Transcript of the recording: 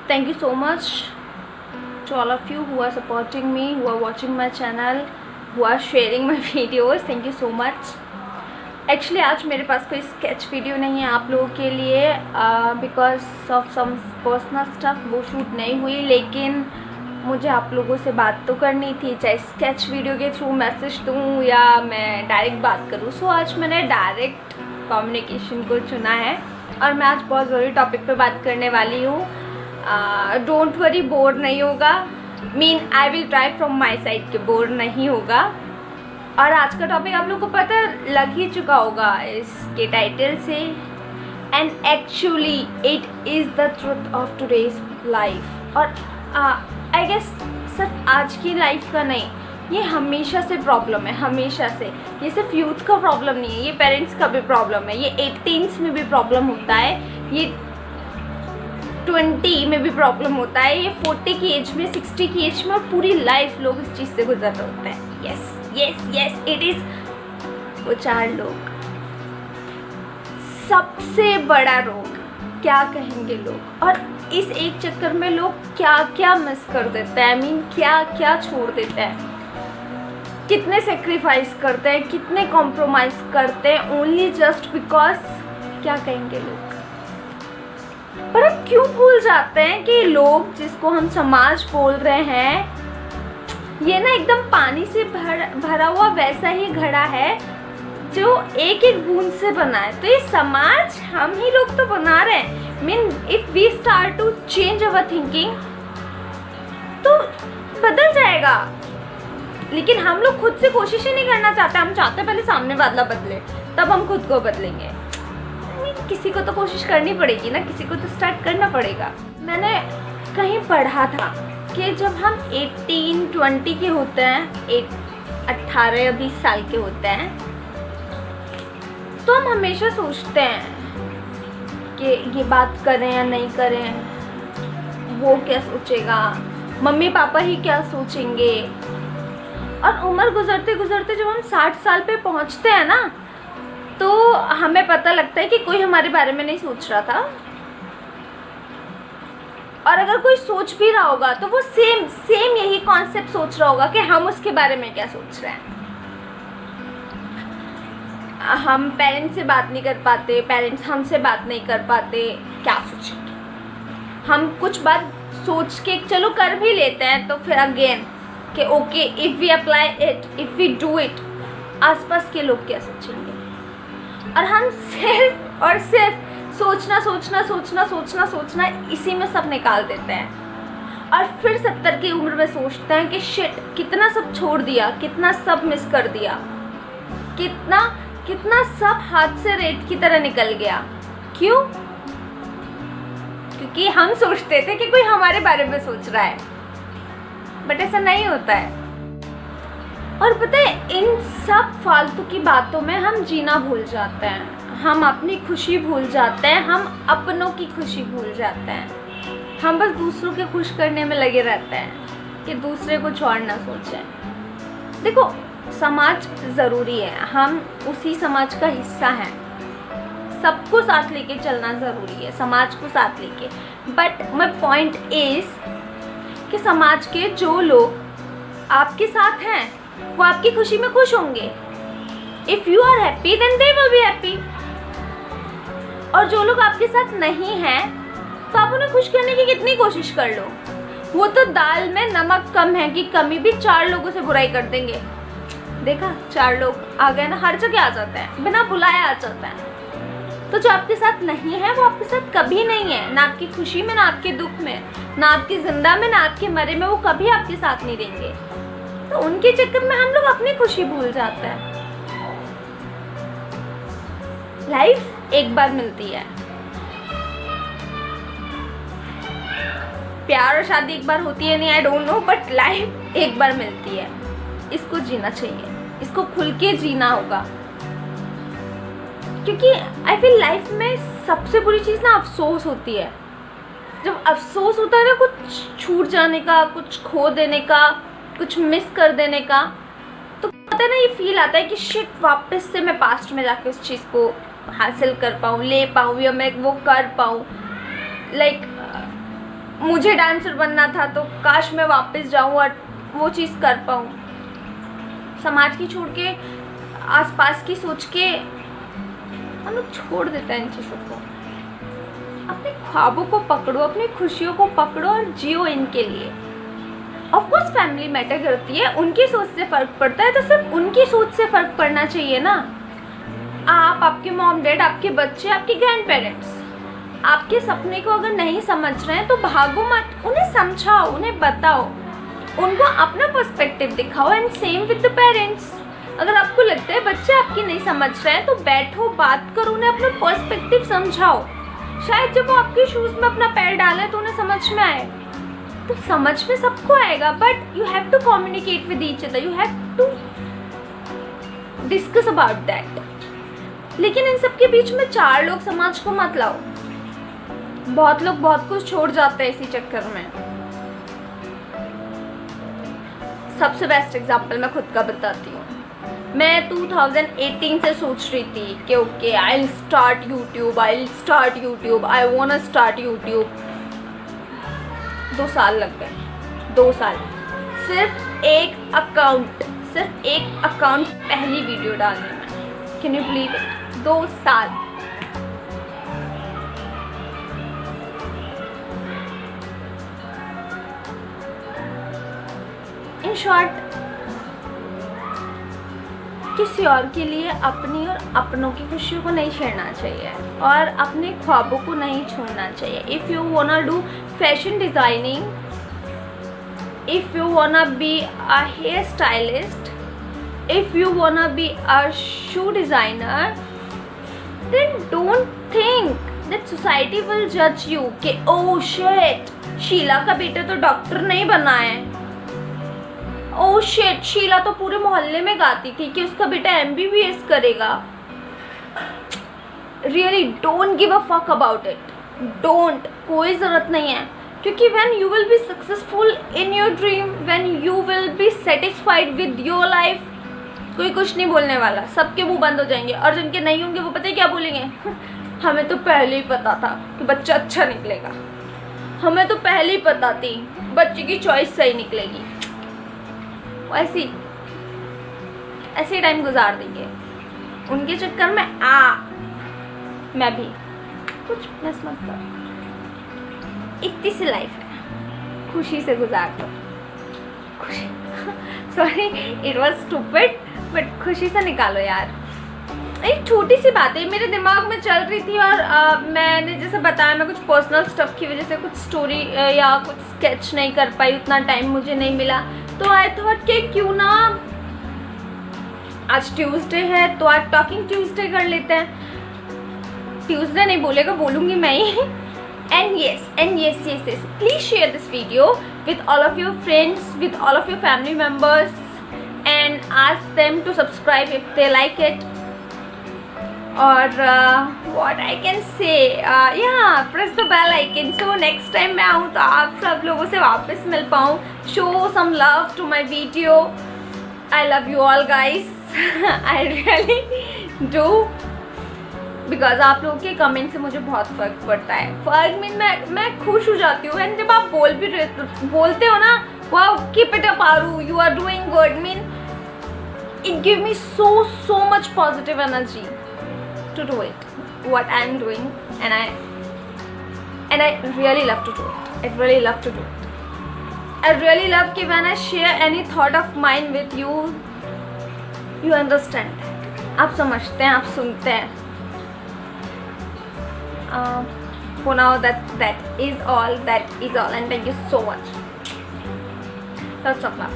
Thank you so much to all of you who are supporting me, who are watching my channel, who are sharing my videos. Thank you so much. Actually आज मेरे पास कोई sketch video नहीं है आप लोगों के लिए because of some personal stuff वो शूट नहीं हुई, लेकिन मुझे आप लोगों से बात तो करनी थी, चाहे स्केच वीडियो के थ्रू मैसेज दूँ या मैं डायरेक्ट बात करूँ। सो आज मैंने डायरेक्ट कम्युनिकेशन को चुना है और मैं आज बहुत ज़रूरी टॉपिक पे बात करने वाली हूँ। डोंट वरी, बोर नहीं होगा। Mean I will try from my side के बोर नहीं होगा। और आज का टॉपिक आप लोग को पता लग ही चुका होगा इसके टाइटल से, and actually it is the truth of today's life. और आई गेस सिर्फ आज की लाइफ का नहीं, ये हमेशा से प्रॉब्लम है, हमेशा से। ये सिर्फ यूथ का प्रॉब्लम नहीं है, ये पेरेंट्स का भी प्रॉब्लम है, ये 18s में भी प्रॉब्लम होता है, ये 20 में भी प्रॉब्लम होता है, ये 40 की एज में, 60 की एज में, और पूरी लाइफ लोग इस चीज़ से गुजर रहे होते हैं। Yes yes yes, it is वो 4 लोग। सबसे बड़ा रोग, क्या कहेंगे लोग, और इस एक चक्कर में लोग क्या क्या मिस कर देते हैं, आई मीन क्या क्या छोड़ देते हैं, कितने सेक्रीफाइस करते हैं, कितने कॉम्प्रोमाइज़ करते हैं ओनली जस्ट बिकॉज क्या कहेंगे लोग। पर हम क्यों भूल जाते हैं कि लोग जिसको हम समाज बोल रहे हैं, ये ना एकदम पानी से भरा हुआ वैसा ही घड़ा है जो एक एक बूंद से बना है। तो ये समाज हम ही लोग तो बना रहे हैं। Mean if we start to change our thinking तो बदल जाएगा, लेकिन हम लोग खुद से कोशिश ही नहीं करना चाहते। हम चाहते पहले सामने वाला बदले, तब हम खुद को बदलेंगे। किसी को तो कोशिश करनी पड़ेगी ना, किसी को तो स्टार्ट करना पड़ेगा। मैंने कहीं पढ़ा था कि जब हम 18-20 के होते हैं, 18 या 20 साल के होते हैं, तो हम हमेशा सोचते हैं कि ये बात करें या नहीं करें, वो क्या सोचेगा, मम्मी पापा ही क्या सोचेंगे। और उम्र गुजरते गुजरते जब हम 60 साल पे पहुंचते हैं ना, तो हमें पता लगता है कि कोई हमारे बारे में नहीं सोच रहा था, और अगर कोई सोच भी रहा होगा तो वो सेम यही कॉन्सेप्ट सोच रहा होगा कि हम उसके बारे में क्या सोच रहे हैं। हम पेरेंट्स से बात नहीं कर पाते, पेरेंट्स हमसे बात नहीं कर पाते, क्या सोचेंगे। हम कुछ बात सोच के चलो कर भी लेते हैं, तो फिर अगेन कि okay if we apply it, if we do it, आसपास के लोग क्या सोचेंगे। और हम सिर्फ और सिर्फ सोचना सोचना सोचना सोचना सोचना इसी में सब निकाल देते हैं। और फिर 70 की उम्र में सोचते हैं कि शिट, कितना सब छोड़ दिया, कितना सब मिस कर दिया, कितना कितना सब हाथ से रेत की तरह निकल गया। क्यों? क्योंकि हम सोचते थे कि कोई हमारे बारे में सोच रहा है, बट ऐसा नहीं होता है। और पता है, इन सब फालतू की बातों में हम जीना भूल जाते हैं, हम अपनी खुशी भूल जाते हैं, हम अपनों की खुशी भूल जाते हैं। हम बस दूसरों के खुश करने में लगे रहते हैं कि दूसरे कुछ और ना सोचें। देखो, समाज ज़रूरी है, हम उसी समाज का हिस्सा हैं, सबको साथ लेके चलना ज़रूरी है, समाज को साथ लेके। बट माय पॉइंट इज़ कि समाज के जो लोग आपके साथ हैं वो आपकी खुशी में खुश होंगे। If you are happy then they will be happy. और जो लोग आपके साथ नहीं हैं तो आप उन्हें खुश करने की कितनी कोशिश कर लो, वो तो दाल में नमक कम है कि कमी भी 4 लोगों से बुराई कर देंगे। देखा, 4 लोग आ गए ना, हर जगह आ जाते हैं, बिना बुलाए आ जाते हैं। तो जो आपके साथ नहीं है वो आपके साथ कभी नहीं है, ना आपकी खुशी में, ना आपके दुख में, ना आपकी जिंदा में, ना आपके मरे में, वो कभी आपके साथ नहीं रहेंगे। तो उनके चक्कर में हम लोग अपनी खुशी भूल जाते हैं। लाइफ एक बार मिलती है, प्यार और शादी एक बार होती है, नहीं I don't know, but life एक बार मिलती है। इसको जीना चाहिए, इसको खुल के जीना होगा। क्योंकि आई फील लाइफ में सबसे बुरी चीज़ ना अफसोस होती है। जब अफसोस होता है ना कुछ छूट जाने का, कुछ खो देने का, कुछ मिस कर देने का, तो पता है ना, ये फील आता है कि शिट, वापस से मैं पास्ट में जाके उस चीज़ को हासिल कर पाऊँ, ले पाऊँ, या मैं वो कर पाऊँ। लाइक मुझे डांसर बनना था तो काश मैं वापस जाऊँ और वो चीज़ कर पाऊँ। समाज की छोड़ के, आसपास की सोच के हम लोग छोड़ देते हैं इन चीज़ों को। अपने ख्वाबों को पकड़ो, अपनी खुशियों को पकड़ो और जियो इनके लिए। ऑफ कोर्स फैमिली मैटर करती है, उनकी सोच से फ़र्क पड़ता है, तो सिर्फ उनकी सोच से फ़र्क पड़ना चाहिए ना। आप, आपके मॉम डैड, आपके बच्चे, आपके ग्रैंड पेरेंट्स आपके सपने को अगर नहीं समझ रहे हैं तो भागो मत, उन्हें समझाओ, उन्हें बताओ, उनको अपना पर्सपेक्टिव दिखाओ। And same with the parents. अगर आपको लगता है बच्चे आपकी नहीं समझ रहे हैं तो बैठो, बात करो, उन्हें अपना पर्सपेक्टिव समझाओ। शायद जब वो आपके शूज़ में अपना पैर डालें तो उन्हें समझ में आए। तो समझ में सबको आएगा, but you have to communicate with each other, you have to discuss about that. लेकिन इन सब के बीच में 4 लोग समाज को मत लाओ। बहुत लोग बहुत कुछ छोड़ जाते हैं इसी चक्कर में। सबसे बेस्ट एग्जाम्पल मैं खुद का बताती हूँ। मैं 2018 से सोच रही थी कि okay I will start YouTube, I want start YouTube. 2 साल लग गए, 2 साल सिर्फ एक अकाउंट पहली वीडियो डालने में। Can you believe it? 2 साल। इन शॉर्ट, किसी और के लिए अपनी और अपनों की खुशियों को नहीं छेड़ना चाहिए और अपने ख्वाबों को नहीं छोड़ना चाहिए। If you wanna do fashion designing, if you wanna be a hair stylist, if you wanna be a shoe designer, then don't think that society will जज यू कि ओह शिट, शीला का बेटा तो डॉक्टर नहीं बना है, ओह शिट, शीला तो पूरे मोहल्ले में गाती थी कि उसका बेटा MBBS करेगा। Really don't give a fuck about it, don't, कोई ज़रूरत नहीं है। क्योंकि when you will be successful in your dream, when you will be satisfied with your life, कोई कुछ नहीं बोलने वाला, सबके मुंह बंद हो जाएंगे। और जिनके नहीं होंगे वो पता है क्या बोलेंगे? हमें तो पहले ही पता था कि बच्चा अच्छा निकलेगा, हमें तो पहले ही पता थी बच्चे की चॉइस सही निकलेगी। ऐसे टाइम गुजार देंगे उनके चक्कर में। मैं भी कुछ मिस मत कर, इतनी सी लाइफ है, खुशी से गुजार दो। खुशी sorry it was stupid, but खुशी से निकालो यार। एक छोटी सी बात है मेरे दिमाग में चल रही थी और मैंने जैसे बताया, मैं कुछ पर्सनल स्टफ की वजह से कुछ स्टोरी या कुछ स्केच नहीं कर पाई, उतना टाइम मुझे नहीं मिला। तो आई थॉट कि क्यों ना, आज ट्यूसडे है तो आज टॉकिंग ट्यूसडे कर लेते हैं। ट्यूसडे नहीं बोलेगा, बोलूँगी मैं ही। And yes please share this video with all of your friends, with all of your family members, and ask them to subscribe if they like it. Or what I can say, yeah, press the bell icon so next time मैं आऊँ तो आप सब लोगों से वापस मिल पाऊँ. Show some love to my video. I love you all guys. I really do. Because आप लोगों के कमेंट से मुझे बहुत फ़र्क पड़ता है. फ़र्क मीन मैं खुश हो जाती हूँ. एंड जब आप बोलते हो ना, wow keep it up Aru, you are doing good, mean it give me so much positive energy to do it, what I am doing, and I really love to do it. I really love to do it. I really love कि when I share any thought of mine with you, you understand that. आप समझते हैं, आप सुनते हैं. For now that is all, and thank you so much. Lots of love.